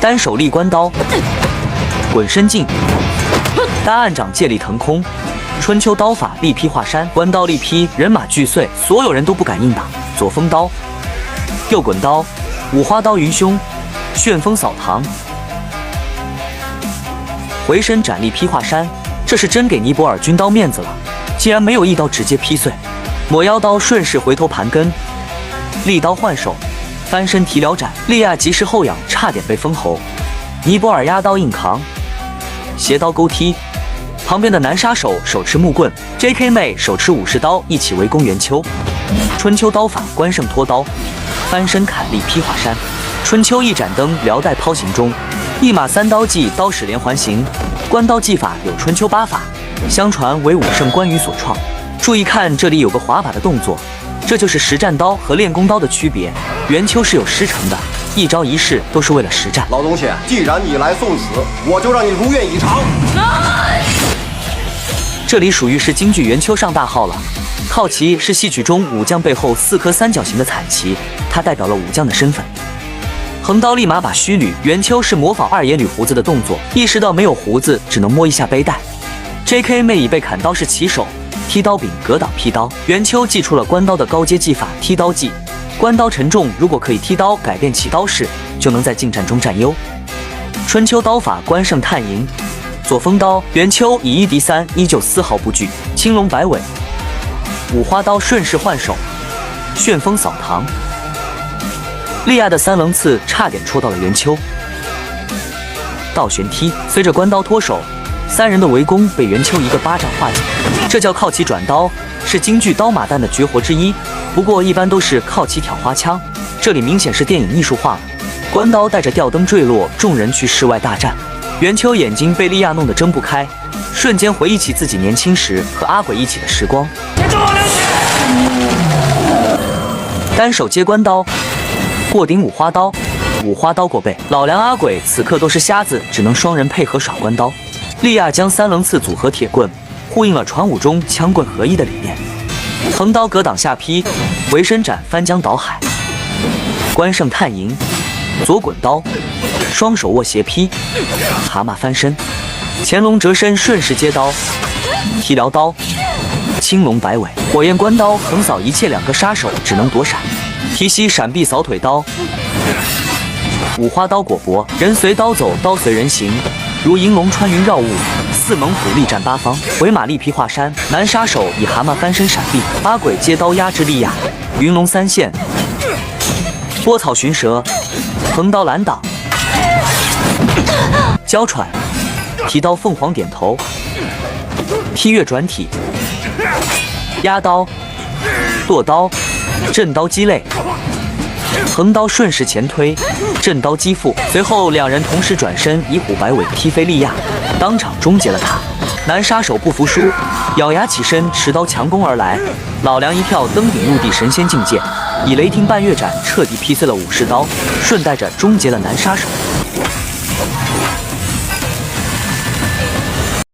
单手立关刀，滚身劲，大暗掌借力腾空。春秋刀法力劈华山，关刀力劈人马俱碎，所有人都不敢硬挡。左风刀，右滚刀，五花刀云凶，旋风扫堂，回身斩力劈华山，这是真给尼泊尔军刀面子了，竟然没有一刀直接劈碎。抹妖刀顺势回头盘根，利刀换手，翻身提撩斩，利亚及时后仰，差点被封喉。尼泊尔压刀硬扛，斜刀勾踢。旁边的男杀手手持木棍 ，J.K. 妹手持武士刀一起围攻袁秋。春秋刀法关胜拖刀，翻身砍力劈华山。春秋一盏灯辽带抛行中，一马三刀技刀使连环行。关刀技法有春秋八法，相传为武圣关羽所创。注意看，这里有个滑把的动作，这就是实战刀和练功刀的区别。袁秋是有师承的，一招一式都是为了实战。老东西，既然你来送死，我就让你如愿以偿。这里属于是京剧袁秋上大号了。靠旗是戏曲中武将背后4颗三角形的彩旗，它代表了武将的身份。横刀立马把须捋，袁秋是模仿二爷捋胡子的动作，意识到没有胡子，只能摸一下背带。J.K. 妹已被砍刀是起手，踢刀柄格挡劈刀。袁秋祭出了关刀的高阶技法踢刀技，关刀沉重，如果可以踢刀改变起刀式，就能在近战中占优。春秋刀法关胜探营，左风刀袁秋以1敌3，依旧丝毫不惧，青龙摆尾。五花刀顺势换手，旋风扫堂。利亚的三棱刺差点戳到了袁秋，倒旋踢，随着关刀脱手，三人的围攻被袁秋一个巴掌化解。这叫靠旗转刀，是京剧刀马旦的绝活之一，不过一般都是靠旗挑花枪，这里明显是电影艺术化了。关刀带着吊灯坠落，众人去室外大战。袁秋眼睛被利亚弄得睁不开，瞬间回忆起自己年轻时和阿鬼一起的时光。单手接关刀，过顶五花刀，五花刀过背。老梁阿鬼此刻都是瞎子，只能双人配合耍关刀。利亚将三棱刺组合铁棍，呼应了传武中枪棍合一的理念。横刀格挡下劈，回身斩翻江倒海。关胜探营，左滚刀，双手握斜劈，蛤蟆翻身，乾隆折身顺势接刀，提撩刀，青龙摆尾，火焰关刀横扫一切，两个杀手只能躲闪。提膝闪避扫腿刀，五花刀裹脖，人随刀走，刀随人行，如银龙穿云绕雾，四猛虎力战八方。回马力劈华山，男杀手以蛤蟆翻身闪避，阿鬼接刀压制利亚，云龙三线，拨草寻蛇，横刀拦挡，娇喘，提刀凤凰点头，踢跃转体，压刀，剁刀，震刀击肋，横刀顺势前推，震刀击腹。随后两人同时转身，以虎摆尾踢飞利亚，当场终结了他。男杀手不服输，咬牙起身，持刀强攻而来。老梁一跳登顶入地神仙境界，以雷霆半月斩彻底劈碎了武士刀，顺带着终结了男杀手。